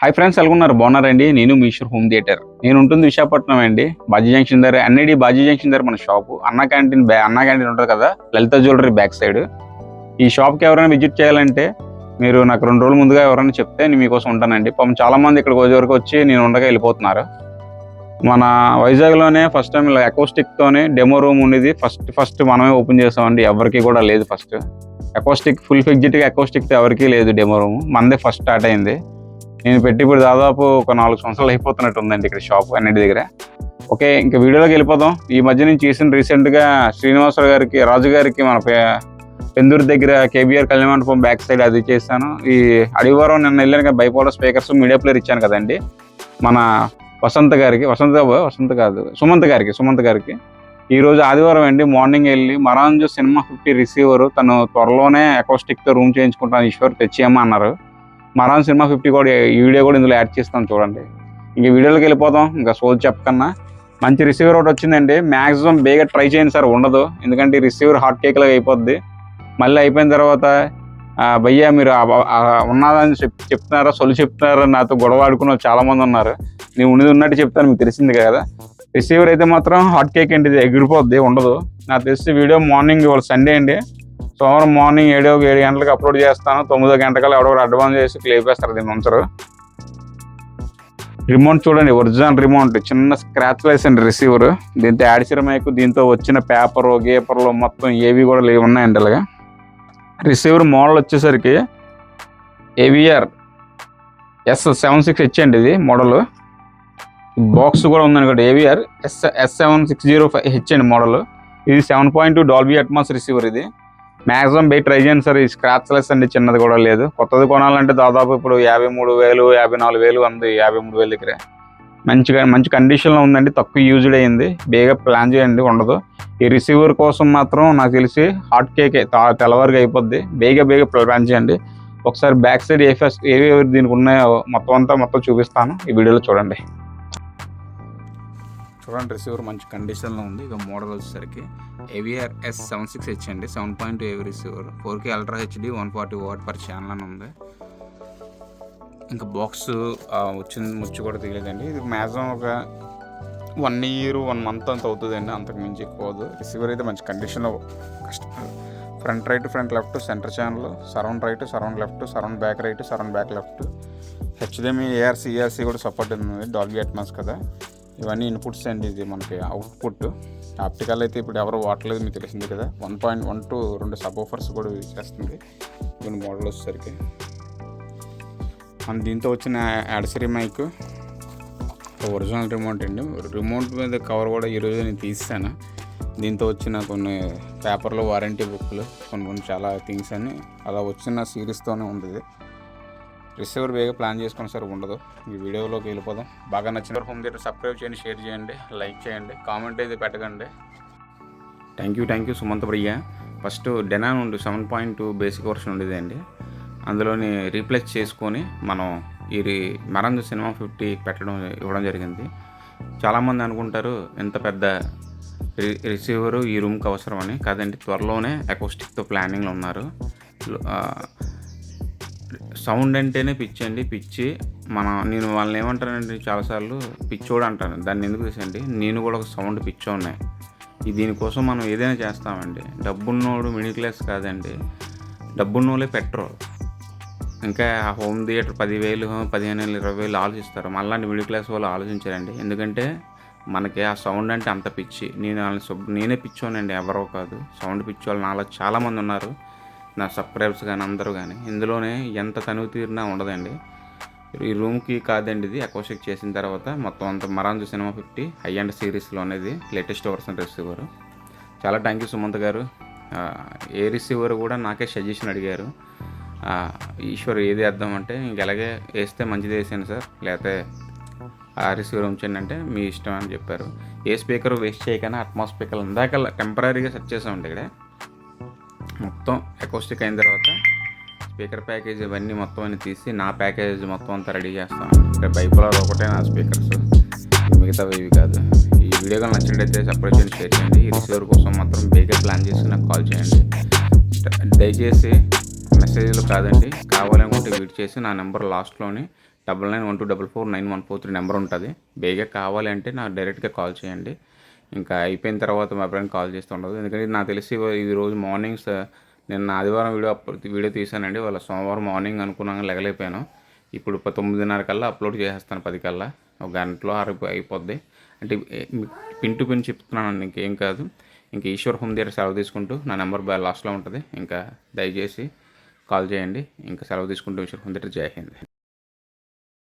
Hi friends, ఎలాగున్నారు? బాగున్నారండి? నేను మీ Eshwar home theatre. నేను ఉంటుంది విశాఖపట్నం అండి, బాజీ జంక్షన్ దగ్గర. ఎన్ఐడి బాజీ జంక్షన్ దగ్గర మన షాపు. అన్నా క్యాంటీన్ ఉంటుంది కదా, లలిత జ్యువెలరీ బ్యాక్ సైడ్. ఈ షాప్కి ఎవరైనా విజిట్ చేయాలంటే మీరు నాకు 2 రోజుల ముందుగా ఎవరైనా చెప్తే నేను మీకోసం ఉంటానండి. పాపం చాలా మంది ఇక్కడికి వరకు వచ్చి నేను ఉండగా వెళ్ళిపోతున్నారు. మన వైజాగ్లోనే ఫస్ట్ టైం ఇలా అకోస్టిక్తోనే డెమో రూమ్ ఉండేది. ఫస్ట్ మనమే ఓపెన్ చేసామండి. ఎవరికి కూడా లేదు. ఫస్ట్ అకోస్టిక్ ఫుల్ ఫిక్జిట్గా అకోస్టిక్తో ఎవరికీ లేదు డెమో రూమ్. మనదే ఫస్ట్ స్టార్ట్ అయింది. నేను పెట్టి ఇప్పుడు దాదాపు ఒక 4 సంవత్సరాలు అయిపోతున్నట్టు ఉందండి ఇక్కడ షాప్ అన్నిటి దగ్గర. ఓకే, ఇంకా వీడియోలోకి వెళ్ళిపోదాం. ఈ మధ్య నేను చేసిన రీసెంట్గా శ్రీనివాసరావు గారికి, రాజు గారికి మన పెందూరు దగ్గర కేబీఆర్ కళ్యాణ మండపం బ్యాక్ సైడ్ అది చేశాను. ఈ అడివారం నిన్న వెళ్ళాను కదా, బైపోలర్ స్పీకర్స్ మీడియా ప్లేయర్ ఇచ్చాను కదండి మన సుమంత్ గారికి ఈరోజు ఆదివారం అండి. మార్నింగ్ వెళ్ళి మరాంజు సినిమా 50 రిసీవర్ తను త్వరలోనే అకోస్టిక్తో రూమ్ చేయించుకుంటాను ఈశ్వర్ తెచ్చేయమ్మా అన్నారు. మరాన్ సినిమా 50 కూడా ఈ వీడియో కూడా ఇందులో యాడ్ చేస్తాను చూడండి. ఇంక వీడియోలోకి వెళ్ళిపోతాం. ఇంకా సోల్ చెప్పకన్నా మంచి రిసీవర్ ఒకటి వచ్చిందండి. మ్యాక్సిమం బేగా ట్రై చేయండి సార్, ఉండదు. ఎందుకంటే ఈ రిసీవర్ హాట్ కేక్ లాగా అయిపోద్ది. మళ్ళీ అయిపోయిన తర్వాత భయ్యా మీరు ఉన్నదని చెప్తున్నారా, చెప్తున్నారా, నాతో గొడవ ఆడుకున్న చాలామంది ఉన్నారు. నేను ఉన్నట్టు చెప్తాను, మీకు తెలిసింది కదా. రిసీవర్ అయితే మాత్రం హాట్ కేక్ అండి, ఇది ఎగిరిపోద్ది, ఉండదు. నాకు తెలిసి వీడియో మార్నింగ్ ఇవాళ సండే అండి, సోమవారం మార్నింగ్ 7 గంటలకు అప్లోడ్ చేస్తాను. 9 గంటకల్లా ఎవడో అడ్వాన్స్ చేసి లేపేస్తారు, దీన్ని ఉంచరు. రిమోట్ చూడండి, ఒరిజినల్ రిమోట్, చిన్న స్క్రాచ్ లెస్ అండి రిసీవర్. దీంతో యాడ్సిర్ మైక్, దీంతో వచ్చిన గేపర్లు మొత్తం ఏవి కూడా ఉన్నాయండి. అలాగా రిసీవర్ మోడల్ వచ్చేసరికి AVR S76H అండి, ఇది మోడల్. బాక్స్ కూడా ఉందండి ఇక్కడ, AVR S7605H అండి మోడల్. ఇది 7.2 డాల్బీ అట్మాస్ రిసీవర్. ఇది మ్యాక్సిమం బయట ట్రై చేయండి సార్. ఈ స్క్రాచ్ లెస్ అండి, చిన్నది కూడా లేదు. కొత్తది కొనాలంటే దాదాపు ఇప్పుడు 53,000 54,000 ఉంది. 53,000 దగ్గర మంచి కండిషన్లో ఉందండి, తక్కువ యూజ్డ్ అయ్యింది. బేగా ప్లాన్ చేయండి, ఉండదు. ఈ రిసీవర్ కోసం మాత్రం నాకు తెలిసి హాట్ కేక్ తెల్లవారుగా అయిపోద్ది. బేగా ప్లాన్ చేయండి. ఒకసారి బ్యాక్ సైడ్ ఏవి దీనికి ఉన్నాయో మొత్తం చూపిస్తాను, ఈ వీడియోలో చూడండి. రిసీవర్ మంచి కండిషన్లో ఉంది. ఇక మోడల్ వచ్చేసరికి AVR S76H అండి, 7.2 AV receiver, 4K ultra HD 140 what per channel అని ఉంది. ఇంకా బాక్స్ వచ్చింది, ముచ్చు కూడా తెలియదండి. ఇది మ్యాక్సిమం ఒక 1 year 1 month అంత అవుతుందండి, అంతకు మించి ఎక్కువదు. రిసీవర్ అయితే మంచి కండిషన్లో front right, front left, centre channel, surround right, surround left, surround back right, surround back left, HDMI ARC కూడా సపోర్ట్ ఉంది. డాల్బీ అట్మాస్ కదా, ఇవన్నీ ఇన్పుట్స్ అండి. ఇది మనకి అవుట్పుట్. ఆప్టికల్ అయితే ఇప్పుడు ఎవరు వాడలేదు, మీకు తెలిసింది కదా. 1.1 to 2 సబ్ ఆఫర్స్ కూడా చేస్తుంది. దీని మోడల్ వచ్చేసరికి మన దీంతో వచ్చిన యాడ్సిరీ మైక్, ఒరిజినల్ రిమోట్ అండి. రిమోట్ మీద కవర్ కూడా ఈరోజు నేను తీసాను. దీంతో వచ్చిన కొన్ని పేపర్లు, వారంటీ బుక్లు, కొన్ని చాలా థింగ్స్ అని అలా వచ్చిన సిరీస్తోనే ఉంది. రిసీవర్ బేగా ప్లాన్ చేసుకుని సార్, ఉండదు. ఈ వీడియోలోకి వెళ్ళిపోదాం. బాగా నచ్చిన హోమ్ థియేటర్ సబ్స్క్రైబ్ చేయండి, షేర్ చేయండి, లైక్ చేయండి, కామెంట్ అయితే పెట్టకండి. థ్యాంక్ యూ సుమంత్ భయ్య. ఫస్ట్ డెనాన్ ఉండి 7.2 బేసిక్ వర్షన్ ఉండేది అండి, అందులోని రీప్లేస్ చేసుకొని మనం ఈ మరాంజు సినిమా 50 ఇవ్వడం జరిగింది. చాలామంది అనుకుంటారు ఎంత పెద్ద రిసీవరు ఈ రూమ్కి అవసరం అని. కాదండి, త్వరలోనే అకోస్టిక్తో ప్లానింగ్లో ఉన్నారు. సౌండ్ అంటేనే పిచ్చి అండి, పిచ్చి. నేను వాళ్ళని ఏమంటానండి, చాలాసార్లు పిచ్చోడు అంటాను. దాన్ని ఎందుకు తీసండి, నేను కూడా ఒక సౌండ్ పిచ్చో ఉన్నాయి. దీనికోసం మనం ఏదైనా చేస్తామండి. డబ్బున్నోడు మిడిల్ క్లాస్ కాదండి, డబ్బున్నోళ్ళే పెట్రోల్. ఇంకా హోమ్ థియేటర్ 10,000, 15,000, 20,000 ఆలోచిస్తారు. మళ్ళీ మిడిల్ క్లాస్ వాళ్ళు ఆలోచించారండి. ఎందుకంటే మనకి ఆ సౌండ్ అంటే అంత పిచ్చి. నేనే పిచ్చోనండి, ఎవరో కాదు. సౌండ్ పిచ్చి వాళ్ళు నాలో చాలామంది ఉన్నారు, నా సబ్స్క్రైబర్స్ కానీ అందరూ కానీ. ఇందులోనే ఎంత తనువు తీరినా ఉండదండి. ఈ రూమ్కి కాదండి, ఇది అకోస్టిక్ చేసిన తర్వాత మొత్తం అంతా మరాంజు సినిమా 50 హై అండ్ సిరీస్లో అనేది లేటెస్ట్ వర్షన్ రిసీవర్. చాలా థ్యాంక్ యూ సుమంత్ గారు. ఏ రిసీవర్ కూడా నాకే సజెషన్ అడిగారు, ఈశ్వర్ ఏది వేద్దామంటే ఇంక ఎలాగే వేస్తే మంచిది వేసాను సార్, లేకపోతే ఆ రిసీవర్ ఉంచండి అంటే మీ ఇష్టం అని చెప్పారు. ఏ స్పీకర్ వేస్ట్ చేయకన్నా అట్మాస్ స్పీకర్ ఇందాక టెంపరీగా సెట్ చేసామండి. ఇక్కడ మొత్తం అకోస్టిక్ అయిన తర్వాత స్పీకర్ ప్యాకేజ్ ఇవన్నీ మొత్తం అన్ని తీసి నా ప్యాకేజ్ మొత్తం అంతా రెడీ చేస్తాం. ఇక్కడ బైపోలర్ ఒకటే నా స్పీకర్స్, మిగతావి ఇవి కాదు. ఈ వీడియో కానీ నచ్చినట్టయితే సబ్స్క్రైబ్ చేయండి, షేర్ చేయండి. ఈ రిసీవర్ కోసం మాత్రం బేగా ప్లాన్ చేసి నాకు కాల్ చేయండి. దయచేసి మెసేజ్లు కాదండి, కావాలనుకుంటే వీట్ చేసి నా నెంబర్ లాస్ట్లోని 9912449143 నెంబర్ ఉంటుంది. బేగా కావాలి అంటే నాకు డైరెక్ట్గా కాల్ చేయండి. ఇంకా అయిపోయిన తర్వాత మా ఫ్రెండ్ కాల్ చేస్తూ ఉండదు. ఎందుకంటే నాకు తెలిసి ఈరోజు మార్నింగ్స్ నిన్న ఆదివారం వీడియో తీశానండి. వాళ్ళ సోమవారం మార్నింగ్ అనుకున్నాను, లెగలేకపోయాను. ఇప్పుడు 9:30 కల్లా అప్లోడ్ చేసేస్తాను. 10 కల్లా ఒక గంటలో అయిపోద్ది. అంటే పిన్ టు పిన్ చెప్తున్నాను, ఇంకేం కాదు. ఇంకా ఈశ్వర్ హోమ్ దగ్గర సెలవు తీసుకుంటూ, నా నెంబర్ లాస్ట్లో ఉంటుంది. ఇంకా దయచేసి కాల్ చేయండి. ఇంకా సెలవు తీసుకుంటూ ఈశ్వర్ హోమ్ దగ్గర. జై హింద్.